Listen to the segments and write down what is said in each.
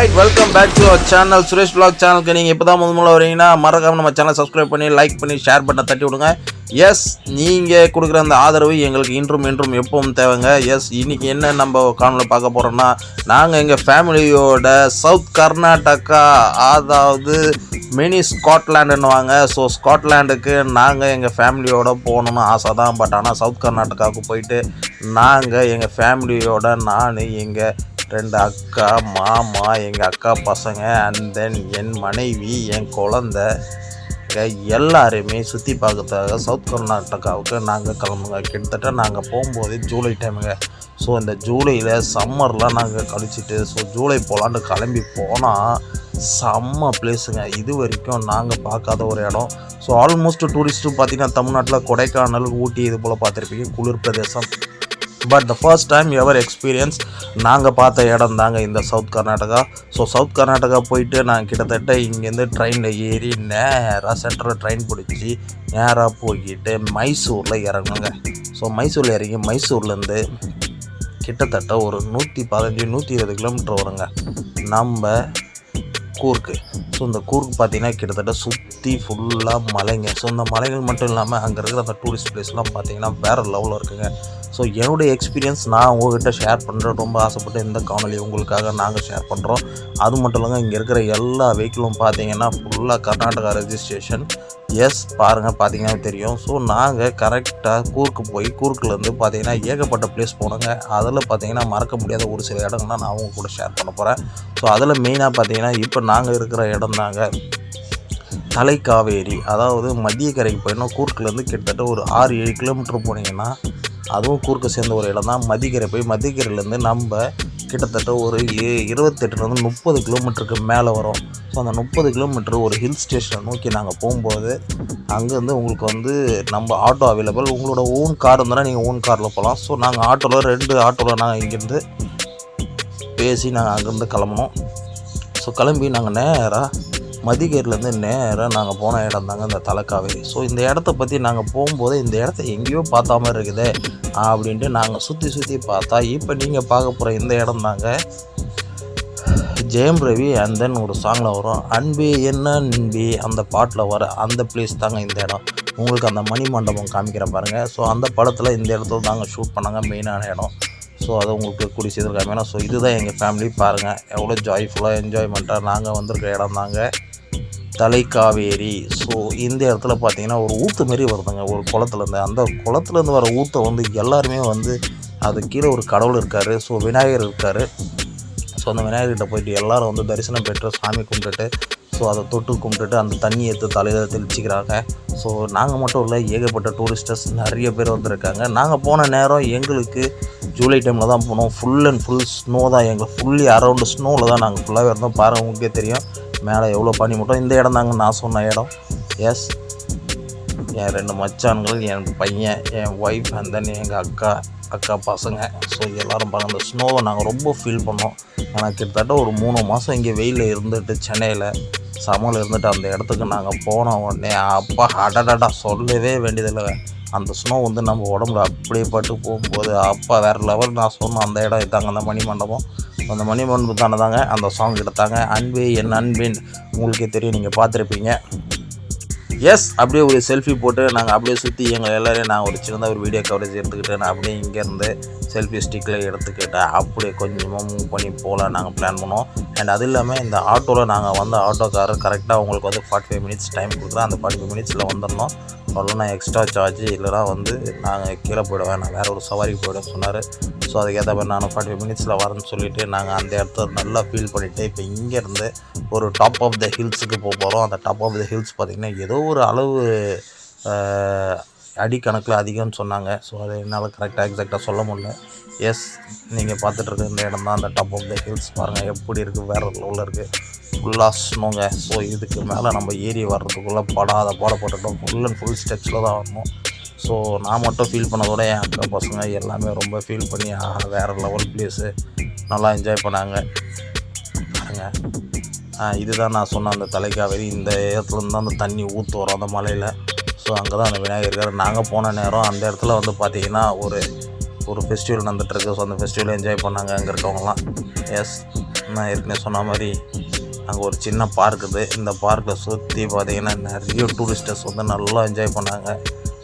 Alright, welcome back to our channel Suresh Vlog channel. நீங்க இப்போதான் முதல்ல வரீங்கன்னா மறக்காம நம்ம சேனலை சப்ஸ்கிரைப் பண்ணி லைக் பண்ணி ஷேர் பட்டனை தட்டி விடுங்க. எஸ், நீங்கள் கொடுக்குற அந்த ஆதரவு எங்களுக்கு இன்றும் எப்பவும் தேவைங்க. எஸ், இன்னைக்கு என்ன நம்ம காணொலியில் பார்க்க போகிறோம்னா, நாங்கள் எங்கள் ஃபேமிலியோட சவுத் கர்நாடகா, அதாவது மினி ஸ்காட்லாண்டுன்னுவாங்க. ஸோ ஸ்காட்லாண்டுக்கு நாங்கள் எங்கள் ஃபேமிலியோட போகணுன்னு ஆசை தான். பட் ஆனால் சவுத் கர்நாடகாவுக்கு போயிட்டு நாங்கள் எங்கள் ஃபேமிலியோட நான் எங்கள் 2 அக்கா, மாமா, எங்கள் அக்கா பசங்க, அண்ட் தென் என் மனைவி, என் குழந்தை எல்லாருமே சுற்றி பார்க்கறதுக்காக சவுத் கர்நாடகாவுக்கு நாங்கள் கிளம்புங்க. கிட்டத்தட்ட நாங்கள் போகும்போது ஜூலை டைமுங்க. ஸோ இந்த ஜூலையில் சம்மர்லாம் நாங்கள் கழிச்சிட்டு ஜூலை போகலான்னு கிளம்பி போனால் செம்ம பிளேஸுங்க. இது வரைக்கும் நாங்கள் பார்க்காத ஒரு இடம். ஸோ ஆல்மோஸ்ட் டூரிஸ்ட்டு பார்த்திங்கன்னா தமிழ்நாட்டில் கொடைக்கானல், ஊட்டி இது போல் பார்த்துருப்பீங்க, குளிர் பிரதேசம். But the first time ever experience நாங்கள் பார்த்த இடம் தாங்க இந்த south Karnataka. So south Karnataka போயிட்டு நான் கிட்டத்தட்ட இங்கேருந்து ட்ரெயினில் ஏறி நேராக சென்ட்ரல் ட்ரெயின் பிடிச்சி நேராக போய்கிட்டு மைசூரில் இறங்குங்க. ஸோ மைசூரில் இறங்கி மைசூர்லேருந்து கிட்டத்தட்ட ஒரு 115-120 கிலோமீட்டர் வருங்க நம்ம கூர்க்கு. ஸோ இந்த கூர்க்கு பார்த்திங்கன்னா கிட்டத்தட்ட சுற்றி ஃபுல்லாக மலைங்க. ஸோ இந்த மலைகள் மட்டும் இல்லாமல் அங்கே இருக்கிற அந்த டூரிஸ்ட் பிளேஸ்லாம் பார்த்திங்கன்னா வேறு லெவலில் இருக்குங்க. ஸோ என்னுடைய எக்ஸ்பீரியன்ஸ் நான் உங்கள்கிட்ட ஷேர் பண்ணுறேன். ரொம்ப ஆசைப்பட்டு இந்த காணொலி உங்களுக்காக நாங்கள் ஷேர் பண்ணுறோம். அது மட்டும் இல்லைங்க, இங்கே இருக்கிற எல்லா வெஹிக்கிளும் பார்த்திங்கன்னா ஃபுல்லாக கர்நாடகா ரெஜிஸ்ட்ரேஷன். எஸ், பாருங்கள், பார்த்தீங்கன்னா தெரியும். ஸோ நாங்கள் கரெக்டாக கூர்க்கு போய் கூர்க்குலேருந்து பார்த்திங்கன்னா ஏகப்பட்ட பிளேஸ் போனோங்க. அதில் பார்த்திங்கன்னா மறக்க முடியாத ஒரு சில இடங்கள்லாம் நான் அவங்க கூட ஷேர் பண்ண போகிறேன். ஸோ அதில் மெயினாக பார்த்திங்கன்னா இப்போ நாங்கள் இருக்கிற இடம் தாங்க தலைக்காவேரி. அதாவது மத்திய கரைக்கு போயிடணும். கூர்க்குலேருந்து கிட்டத்தட்ட ஒரு 6-7 கிலோமீட்டர் போனீங்கன்னா அதுவும் கூர்க்க சேர்ந்த ஒரு இடம் தான் மத்தியக்கரை. போய் மத்தியக்கரையிலேருந்து நம்ம கிட்டத்தட்ட ஒரு 28-30 கிலோமீட்டருக்கு மேலே வரும். ஸோ அந்த 30 கிலோமீட்டர் ஒரு ஹில் ஸ்டேஷனை நோக்கி நாங்கள் போகும்போது அங்கேருந்து உங்களுக்கு நம்ம ஆட்டோ அவைலபிள். உங்களோட ஓன் கார் இருந்தால் நீங்கள் ஓன் காரில் போகலாம். ஸோ நாங்கள் ஆட்டோவில் 2 ஆட்டோவில் நாங்கள் இங்கேருந்து பேசி நாங்கள் அங்கேருந்து கிளம்பணும். ஸோ கிளம்பி நாங்கள் நேராக மதிகேரிலேருந்து நேராக நாங்கள் போன இடம் தாங்க இந்த தலைக்காவேரி. ஸோ இந்த இடத்த பற்றி நாங்கள் போகும்போது இந்த இடத்த எங்கேயோ பார்த்தா மாதிரி இருக்குதே அப்படின்ட்டு நாங்கள் சுற்றி பார்த்தா இப்போ நீங்கள் பார்க்க போகிற இந்த இடம் தாங்க ஜெயம் ரவி அண்ட் தென் ஒரு சாங்கில் வரும் அன்பே என்ன அன்பே, அந்த பாட்டில் வர அந்த பிளேஸ் தாங்க இந்த இடம். உங்களுக்கு அந்த மணி மண்டபம் காமிக்கிற பாருங்கள். ஸோ அந்த படத்தில் இந்த இடத்துல தாங்க ஷூட் பண்ணாங்க, மெயினான இடம். ஸோ அதை உங்களுக்கு கூடி செய்திருக்க வேணாம். ஸோ இதுதான் எங்கள் ஃபேமிலி. பாருங்கள் எவ்வளோ ஜாய்ஃபுல்லாக என்ஜாய்மெண்ட்டாக நாங்கள் வந்திருக்க இடம் தாங்க தலைக்காவேரி. ஸோ இந்த இடத்துல பார்த்தீங்கன்னா ஒரு ஊற்று மாரி வருதுங்க ஒரு குளத்துலேருந்து. அந்த குளத்துலேருந்து வர ஊற்றை எல்லாருமே அது கீழே ஒரு கடவுள் இருக்கார். ஸோ விநாயகர் இருக்கார். ஸோ அந்த விநாயகர்கிட்ட போயிட்டு எல்லோரும் தரிசனம் பெற்று சாமி கும்பிட்டுட்டு அதை தொட்டு கும்பிட்டுட்டு அந்த தண்ணி எடுத்து தலையில் தெளிச்சிக்கிறாங்க. ஸோ நாங்கள் மட்டும் இல்லை, ஏகப்பட்ட டூரிஸ்டர்ஸ் நிறைய பேர் வந்திருக்காங்க. நாங்கள் போன நேரம் எங்களுக்கு ஜூலை டைமில் தான் போனோம். ஃபுல் அண்ட் ஃபுல் ஸ்னோ தான். எங்களுக்கு ஃபுல்லி அரௌண்டு ஸ்னோவில் தான் நாங்கள் ஃபுல்லாகவே இருந்தோம். பாருங்கள், உங்களுக்கே தெரியும் மேலே எவ்வளோ பனி மூட்டம். இந்த இடம் தாங்க நான் சொன்ன இடம். எஸ், என் 2 மச்சான்கள், என் பையன், என் ஒய்ஃப் அண்ட் தென் எங்கள் அக்கா பசங்க. ஸோ எல்லோரும் பாருங்கள், அந்த ஸ்னோவை நாங்கள் ரொம்ப ஃபீல் பண்ணோம். ஆனால் கிட்டத்தட்ட ஒரு 3 மாதம் இங்கே வெயிலில் இருந்துட்டு சென்னையில் சமையல் இருந்துட்டு அந்த இடத்துக்கு நாங்கள் போன உடனே அப்பா அடடா சொல்லவே வேண்டியதில்லை. அந்த ஸ்னோ நம்ம உடம்புல அப்படியே பட்டு போகும்போது அப்பா வேறு லெவல். நான் சொன்ன அந்த இடம் இதாங்க அந்த மணி மண்டபம். அந்த மணி மண்டபத்தானே தாங்க அந்த சாங் எடுத்தாங்க அன்பே என் அன்பின். உங்களுக்கே தெரியும், நீங்கள் பார்த்துருப்பீங்க. எஸ், அப்படியே ஒரு செல்ஃபி போட்டு நாங்கள் அப்படியே சுற்றி எங்கள் எல்லோரையும் நான் ஒரு சின்னதாக ஒரு வீடியோ கவரேஜ் எடுத்துக்கிட்டு நான் அப்படியே இங்கேருந்து செல்ஃபி ஸ்டிக்கில் எடுத்துக்கிட்டேன். அப்படியே கொஞ்சமாக மூவ் பண்ணி போகலாம் நாங்கள் பிளான் பண்ணோம். அண்ட் அது இல்லாமல் இந்த ஆட்டோவில் நாங்கள் ஆட்டோக்காரர் கரெக்டாக உங்களுக்கு 45 மினிட்ஸ் டைம் கொடுக்குறோம். அந்த 45 மினிட்ஸில் வந்துடணும். அவ்வளோனா எக்ஸ்ட்ரா சார்ஜ் இல்லைனா நாங்கள் கீழே போயிடுவேன், நான் வேறு ஒரு சவாரிக்கு போய்டுவேன் சொன்னார். ஸோ அதுக்கேற்ற மாதிரி நான் 45 மினிட்ஸில் வரேன்னு சொல்லிவிட்டு நாங்கள் அந்த இடத்த நல்லா ஃபீல் பண்ணிவிட்டு இப்போ இங்கேருந்து ஒரு டாப் ஆஃப் த ஹில்ஸுக்கு போகிறோம். அந்த டாப் ஆஃப் த ஹில்ஸ் பார்த்திங்கன்னா ஏதோ ஒரு அளவு அடிக்கணக்கில் அதிகம்னு சொன்னாங்க. ஸோ அதை என்னால் கரெக்டாக எக்ஸாக்டாக சொல்ல முடியல. எஸ், நீங்கள் பார்த்துட்ருக்க இந்த இடம் தான் அந்த டாப் ஆஃப் த ஹில்ஸ். பாருங்கள் எப்படி இருக்குது, வேறு லெவலில் இருக்குது, ஃபுல்லாக ஸ்னோங்க. ஸோ இதுக்கு மேலே நம்ம ஏறி வர்றதுக்குள்ளே பாடப்பட்டுட்டோம். ஃபுல் அண்ட் ஃபுல் ஸ்டெப்ஸில் தான் வரணும். ஸோ நான் மட்டும் ஃபீல் பண்ணதோட என் அக்கா பசங்க எல்லாமே ரொம்ப ஃபீல் பண்ணி வேறு லெவல் பிளேஸு நல்லா என்ஜாய் பண்ணாங்க. பாருங்கள், இதுதான் நான் சொன்ன அந்த தலைக்காவேரி. இந்த இடத்துலேருந்து தான் அந்த தண்ணி ஊற்று வரும் அந்த மலையில். ஸோ அங்கே தான் அந்த விநாயகர் இருக்கார். நாங்கள் போன நேரம் அந்த இடத்துல பார்த்திங்கன்னா ஒரு ஃபெஸ்டிவல் நடந்துகிட்ருக்கு. ஸோ அந்த ஃபெஸ்டிவலை என்ஜாய் பண்ணாங்க அங்கே இருக்கவங்களாம். எஸ், நான் ஏற்கனவே சொன்ன மாதிரி அங்கே ஒரு சின்ன பார்க் இருக்குது. இந்த பார்க்கில் சுற்றி பார்த்திங்கன்னா நிறைய டூரிஸ்டர்ஸ் வந்து நல்லா என்ஜாய் பண்ணாங்க.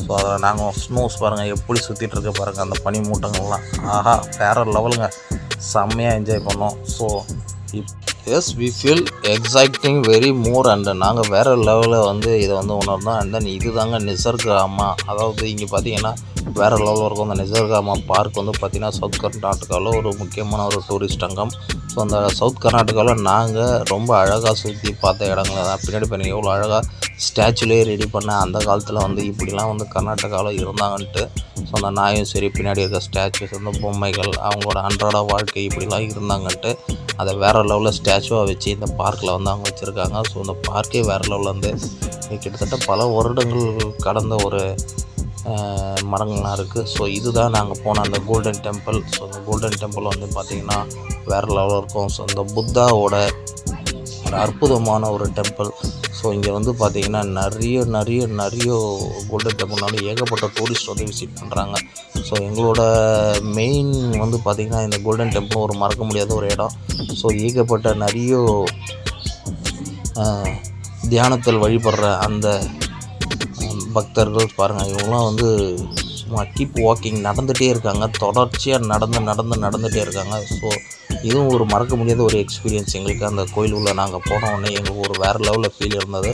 ஸோ அதில் நாங்கள் ஸ்னோஸ் பாருங்கள் எப்படி சுற்றிட்டுருக்க பாருங்கள், அந்த பனி மூட்டங்கள்லாம் ஆஹா வேறு லெவலுங்க, செம்மையாக என்ஜாய் பண்ணோம். So as we feel exciting very more. And நாங்கள் வேறு லெவலில் வந்து இதை வந்து உணர்ந்தோம். அண்ட் தென் இது தாங்க நிசர்காமா, அதாவது இங்கே பார்த்தீங்கன்னா வேறு லெவலில் இருக்கும். அந்த நிசர்காமா பார்க் வந்து பார்த்திங்கன்னா சவுத் கர்நாடகாவில் ஒரு முக்கியமான ஒரு டூரிஸ்ட் அங்கம். ஸோ அந்த சவுத் கர்நாடகாவில் நாங்கள் ரொம்ப அழகாக சுற்றி பார்த்த இடங்கள் தான். பின்னாடி பண்ணி எவ்வளோ அழகாக ஸ்டாச்சுலேயே ரெடி பண்ண அந்த காலத்தில் வந்து இப்படிலாம் வந்து கர்நாடகாவில் இருந்தாங்கன்ட்டு. ஸோ அந்த நாயும் சரி, பின்னாடி இருக்க ஸ்டாச்சுஸ், அந்த பொம்மைகள், அவங்களோட அன்றாட வாழ்க்கை இப்படிலாம் இருந்தாங்கன்ட்டு அதை வேறு லெவலில் ஸ்டாச்சுவாக வச்சு இந்த பார்க்கில் வந்து அவங்க வச்சுருக்காங்க. ஸோ இந்த பார்க்கே வேறு லெவலில் வந்து கிட்டத்தட்ட பல வருடங்கள் கடந்த ஒரு மரங்கள்லாம் இருக்குது. ஸோ இதுதான் நாங்கள் போன அந்த கோல்டன் டெம்பிள். ஸோ அந்த கோல்டன் டெம்பிள் வந்து பார்த்திங்கன்னா வேறு லெவலில் இருக்கும். ஸோ அந்த புத்தாவோட ஒரு அற்புதமான ஒரு டெம்பிள். ஸோ இங்கே வந்து பார்த்திங்கன்னா நிறைய கோல்டன் டெம்பிள்னால ஏகப்பட்ட டூரிஸ்ட் வந்து விசிட் பண்ணுறாங்க. ஸோ எங்களோட மெயின் வந்து பார்த்திங்கன்னா இந்த கோல்டன் டெம்பிள் ஒரு மறக்க முடியாத ஒரு இடம். ஸோ ஏகப்பட்ட நிறைய தியானத்தில் வழிபடுற அந்த பக்தர்கள் பாருங்கள், இவங்களாம் வந்து சும்மா கீப் வாக்கிங் நடந்துகிட்டே இருக்காங்க, தொடர்ச்சியாக நடந்துகிட்டே இருக்காங்க. ஸோ இதுவும் ஒரு மறக்க முடியாத ஒரு எக்ஸ்பீரியன்ஸ் எங்களுக்கு. அந்த கோயில் உள்ள நாங்கள் போன உடனே எங்களுக்கு ஒரு வேறு லெவலில் ஃபீல் இருந்தது.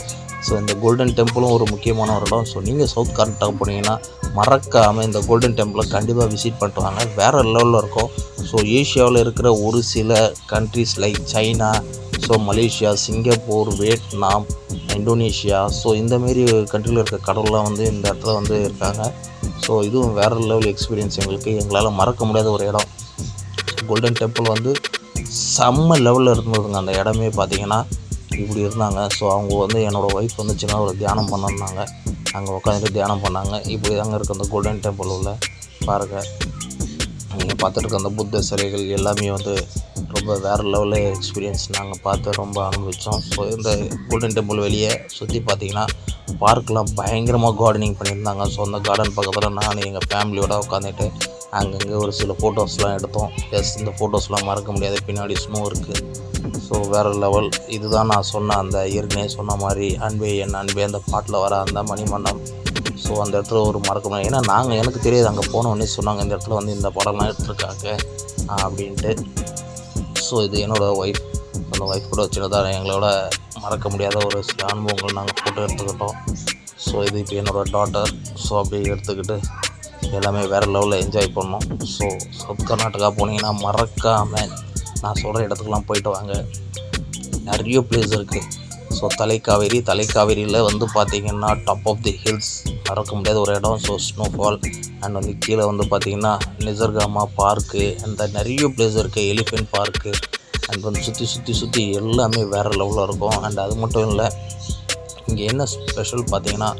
ஸோ இந்த கோல்டன் டெம்பிளும் ஒரு முக்கியமான ஒரு இடம். ஸோ நீங்கள் சவுத் கர்நாடகா போனீங்கன்னா மறக்காமல் இந்த கோல்டன் டெம்பிளை கண்டிப்பாக விசிட் பண்ணிட்டு வாங்க, வேறு லெவலில் இருக்கும். ஸோ ஏஷியாவில் இருக்கிற ஒரு சில countries like China, so Malaysia, Singapore, Vietnam, Indonesia, so இந்தமாரி கண்ட்ரியில் இருக்க கடவுள்லாம் வந்து இந்த இடத்துல வந்து இருக்காங்க. ஸோ இதுவும் வேறு லெவல் எக்ஸ்பீரியன்ஸ் எங்களுக்கு, எங்களால் மறக்க முடியாத ஒரு இடம். கோல்டன் டெம்பிள் வந்து செம்ம லெவலில் இருந்ததுங்க. அந்த இடமே பார்த்திங்கன்னா இப்படி இருந்தாங்க. ஸோ அவங்க வந்து என்னோடய ஒய்ஃப் வந்து சின்ன ஒரு தியானம் பண்ணிருந்தாங்க, அங்கே உட்காந்துட்டு தியானம் பண்ணாங்க. இப்படி தாங்க இருக்குது அந்த கோல்டன் டெம்பிள் உள்ள பாருங்கள். நீங்கள் பார்த்துட்டு அந்த புத்த சிலைகள் எல்லாமே வந்து ரொம்ப வேறு லெவலில் எக்ஸ்பீரியன்ஸ் நாங்கள் பார்த்து ரொம்ப அனுபவித்தோம். ஸோ இந்த கோல்டன் டெம்பிள் வெளியே சுற்றி பார்த்திங்கன்னா பார்க்கெலாம் பயங்கரமாக கார்டனிங் பண்ணியிருந்தாங்க. ஸோ அந்த கார்டன் பக்கத்தில் நான் எங்கள் ஃபேமிலியோடு உட்காந்துட்டு அங்கங்கே ஒரு சில ஃபோட்டோஸ்லாம் எடுத்தோம். இந்த ஃபோட்டோஸ்லாம் மறக்க முடியாது, பின்னாடி ஸ்னோ இருக்குது. ஸோ வேறு லெவல். இதுதான் நான் சொன்ன அந்த ஏற்கனவே சொன்ன மாதிரி அன்பே என் அன்பே அந்த பாட்டில் வர அந்த மணிமண்டபம். ஸோ அந்த இடத்துல ஒரு மறக்க முடியாது. ஏன்னா எனக்கு தெரியாது, அங்கே போனோடனே சொன்னாங்க இந்த இடத்துல வந்து இந்த படம்லாம் எடுத்துருக்காங்க அப்படின்ட்டு. ஸோ இது என்னோடய ஒய்ஃப், அந்த ஒய்ஃப் கூட வச்சுருந்தா எங்களோட மறக்க முடியாத ஒரு சில அனுபவங்கள் நாங்கள் ஃபோட்டோ எடுத்துக்கிட்டோம். ஸோ இது இப்போ என்னோடய டாட்டர். ஸோ அப்படி எடுத்துக்கிட்டு எல்லாமே வேறு லெவலில் என்ஜாய் பண்ணோம். ஸோ சவுத் கர்நாடகா போனீங்கன்னா மறக்காமல் நான் சொல்கிற இடத்துக்குலாம் போயிட்டு வாங்க, நிறைய பிளேஸ் இருக்குது. ஸோ தலைக்காவேரியில் வந்து பார்த்திங்கன்னா டாப் ஆஃப் தி ஹில்ஸ், மறக்க முடியாத ஒரு இடம். ஸோ ஸ்னோஃபால் அண்ட் வந்து கீழே வந்து பார்த்திங்கன்னா நிசர்காமா பார்க்கு, அந்த நிறைய பிளேஸ் இருக்குது, எலிஃபென்ட் பார்க்கு அண்ட் வந்து சுற்றி எல்லாமே வேறு லெவலில் இருக்கும். அண்ட் அது மட்டும் இல்லை, இங்கே என்ன ஸ்பெஷல் பார்த்திங்கன்னா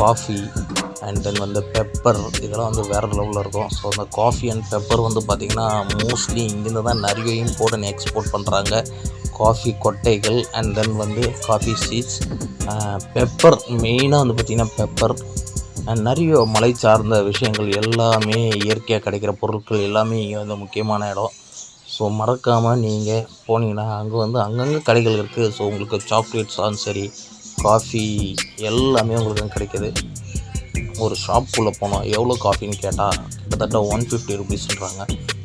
காஃபி அண்ட் தென் வந்து பெப்பர், இதெல்லாம் வந்து வேறு லெவலில் இருக்கும். ஸோ அந்த காஃபி அண்ட் பெப்பர் வந்து பார்த்திங்கன்னா மோஸ்ட்லி இங்கேருந்து தான் நிறைய இம்போர்ட் அண்ட் எக்ஸ்போர்ட் பண்ணுறாங்க. காஃபி கொட்டைகள் அண்ட் தென் வந்து காஃபி சீட்ஸ், பெப்பர் மெயினாக வந்து பார்த்திங்கன்னா பெப்பர் அண்ட் நிறைய மலை சார்ந்த விஷயங்கள் எல்லாமே இயற்கையாக கிடைக்கிற பொருட்கள் எல்லாமே இங்கே வந்து முக்கியமான இடம். ஸோ மறக்காமல் நீங்கள் போனீங்கன்னா அங்கே வந்து அங்கங்கே கடைகள் இருக்குது. ஸோ உங்களுக்கு சாக்லேட்ஸாலும் சரி, காஃபி எல்லாமே உங்களுக்கு கிடைக்கிது. ஒரு ஷாப்புக்குள்ளே போனோம், எவ்வளோ காஃபின்னு கேட்டால் கிட்டத்தட்ட 150 ருபீஸ்ன்றாங்க.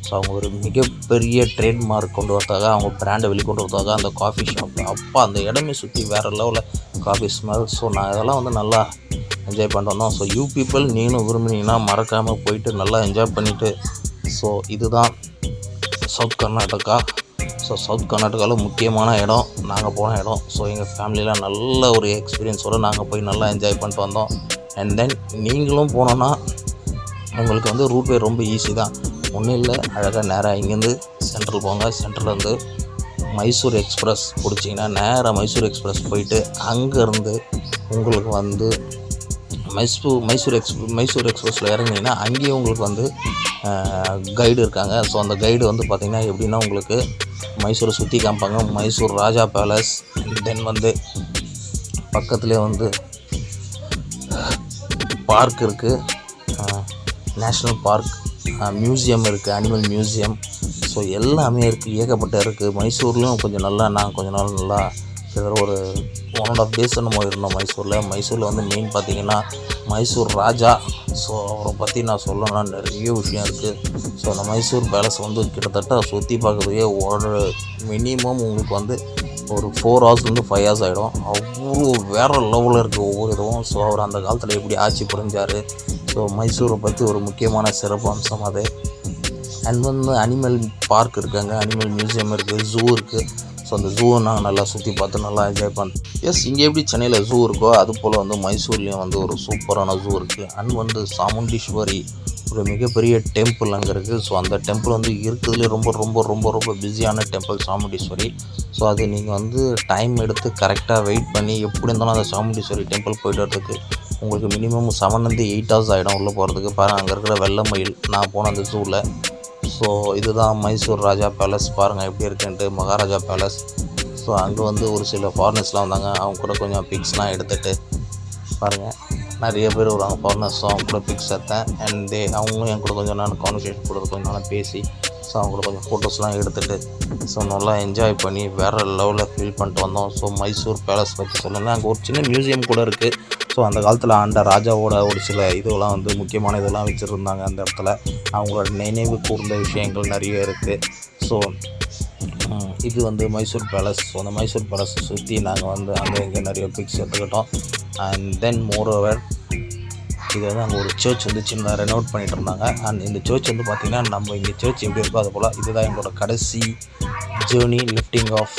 ஸோ அவங்க ஒரு மிகப்பெரிய ட்ரேட்மார்க் கொண்டு வரதாக, அவங்க பிராண்டை வெளிக்கொண்டு வரதாக அந்த காஃபி ஷாப் அந்த இடமே சுற்றி வேறு லெவலில் காஃபி ஸ்மெல். ஸோ நான் இதெல்லாம் வந்து நல்லா என்ஜாய் பண்ணிட்டு வந்தோம். ஸோ யூ பீப்புள் நீங்களும் விரும்புனீங்கன்னா மறக்காமல் போயிட்டு நல்லா என்ஜாய் பண்ணிவிட்டு. ஸோ இதுதான் சவுத் கர்நாடகா. ஸோ சவுத் கர்நாடகாவில் முக்கியமான இடம் நாங்கள் போன இடம். ஸோ எங்கள் ஃபேமிலியில் நல்ல ஒரு எக்ஸ்பீரியன்ஸோடு நாங்கள் போய் நல்லா என்ஜாய் பண்ணிட்டு வந்தோம். அண்ட் தென் நீங்களும் போனோன்னா உங்களுக்கு வந்து ரூட்வே ரொம்ப ஈஸி தான், ஒன்றும் இல்லை, அழகாக நேராக இங்கேருந்து சென்ட்ரல் போங்க. சென்ட்ரல்லேருந்து மைசூர் எக்ஸ்பிரஸ் பிடிச்சிங்கன்னா நேராக மைசூர் எக்ஸ்பிரஸ் போயிட்டு அங்கேருந்து உங்களுக்கு வந்து மைசூர் எக்ஸ்பிரஸில் இறங்கினீங்கன்னா அங்கேயும் உங்களுக்கு வந்து கைடு இருக்காங்க. ஸோ அந்த கைடு வந்து பார்த்திங்கன்னா எப்படின்னா உங்களுக்கு மைசூரை சுற்றி காமிப்பாங்க. மைசூர் ராஜா பேலஸ், தென் வந்து பக்கத்துலேயே வந்து பார்க் இருக்குது, நேஷ்னல் பார்க், மியூசியம் இருக்குது, அனிமல் மியூசியம். ஸோ எல்லாமே இருக்குது, ஏகப்பட்ட இருக்குது. மைசூர்லேயும் கொஞ்சம் நல்லா நாங்கள் கொஞ்ச நாள் நல்லா கிட்டத்தட்ட ஒரு 1.5 days நம்ம இருந்தோம் மைசூரில் வந்து மெயின் பார்த்திங்கன்னா மைசூர் ராஜா. ஸோ அவரை பற்றி நான் சொல்லணும்னா நிறைய விஷயம் இருக்குது. ஸோ அந்த மைசூர் பேலஸ் வந்து கிட்டத்தட்ட சுற்றி பார்க்குறதுக்கே ஒரு மினிமம் உங்களுக்கு வந்து ஒரு 4 hours 5 hours ஆகிடும். அவ்வளோ வேறு லெவலில் இருக்குது ஒவ்வொரு இதுவும். ஸோ அவர் அந்த காலத்தில் எப்படி ஆட்சி புரிஞ்சார், ஸோ மைசூரை பற்றி ஒரு முக்கியமான சிறப்பு அம்சம் அது. அண்ட் வந்து அனிமல் பார்க் இருக்காங்க, அனிமல் மியூசியம் இருக்குது, ஜூ இருக்குது. ஸோ அந்த ஜூவை நாங்கள் நல்லா சுற்றி பார்த்து நல்லா என்ஜாய் பண்ணோம். எஸ், இங்கே எப்படி சென்னையில் ஜூ இருக்கோ அது போல் வந்து மைசூர்லேயும் வந்து ஒரு சூப்பரான ஜூ இருக்குது. அண்ட் வந்து சாமுண்டீஸ்வரி ஒரு மிகப்பெரிய டெம்பிள் அங்கே இருக்குது. ஸோ அந்த டெம்பிள் வந்து இருக்கிறதுலே ரொம்ப ரொம்ப ரொம்ப ரொம்ப பிஸியான டெம்பிள் சாமுண்டீஸ்வரி. ஸோ அது நீங்கள் வந்து டைம் எடுத்து கரெக்டாக வெயிட் பண்ணி எப்படி இருந்தாலும் அந்த சாமுண்டீஸ்வரி டெம்பிள் போய்ட்டு வரதுக்கு உங்களுக்கு மினிமம் 7 to 8 hours ஆகிடும் உள்ளே போகிறதுக்கு. பாருங்கள் அங்கே இருக்கிற வெள்ளை மயில் நான் போன அந்த ஜூவில். ஸோ இதுதான் மைசூர் ராஜா பேலஸ், பாருங்கள் எப்படி இருக்குன்ட்டு, மகாராஜா பேலஸ். ஸோ அங்கே வந்து ஒரு சில ஃபாரினர்ஸ்லாம் வந்தாங்க, அவங்க கூட கொஞ்சம் பிக்ஸ்லாம் எடுத்துகிட்டு பாருங்கள் நிறைய பேர் வருவாங்க ஃபாரினர்ஸ். ஸோ அவங்க கூட பிக்ஸ் எடுத்தேன். அண்ட் அவங்களும் என் கூட கொஞ்சம் நான் கான்வர்சேஷன் கூட கொஞ்சம் நேரம் பேசி ஸோ அவங்க கூட கொஞ்சம் ஃபோட்டோஸ்லாம் எடுத்துகிட்டு ஸோ நல்லா என்ஜாய் பண்ணி வேறு லெவலில் ஃபீல் பண்ணிட்டு வந்தோம். ஸோ மைசூர் பேலஸ் பற்றி சொல்லுங்கள். அங்கே ஒரு சின்ன மியூசியம் கூட இருக்குது. ஸோ அந்த காலத்தில் ஆண்ட ராஜாவோட ஒரு சில இதெல்லாம் வந்து முக்கியமான இதெல்லாம் வச்சுருந்தாங்க அந்த இடத்துல. அவங்களோட நினைவு கூர்ந்த விஷயங்கள் நிறைய இருக்குது. ஸோ இது வந்து மைசூர் பேலஸ். ஸோ அந்த மைசூர் பேலஸை சுற்றி நாங்கள் வந்து அங்கே இங்கே நிறைய பிக்ஸ் எடுத்துக்கிட்டோம். அண்ட் தென் மோரோவர் இது வந்து அங்கே ஒரு சர்ச் வந்து சின்னதாக ரெனோவேட் பண்ணிகிட்டு இருந்தாங்க. அண்ட் இந்த சர்ச் வந்து பார்த்திங்கன்னா நம்ம இங்கே சர்ச் எப்படி இருக்கோ அது போல் இதுதான் எங்களோட கடைசி journey left of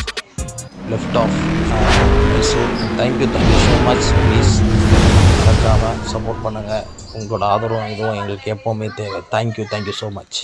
Mysore. Thank you so much. Please மறக்காமல் சப்போர்ட் பண்ணுங்கள். உங்களோட ஆதரவும் இதுவும் எங்களுக்கு எப்போவுமே தேவை. Thank you so much.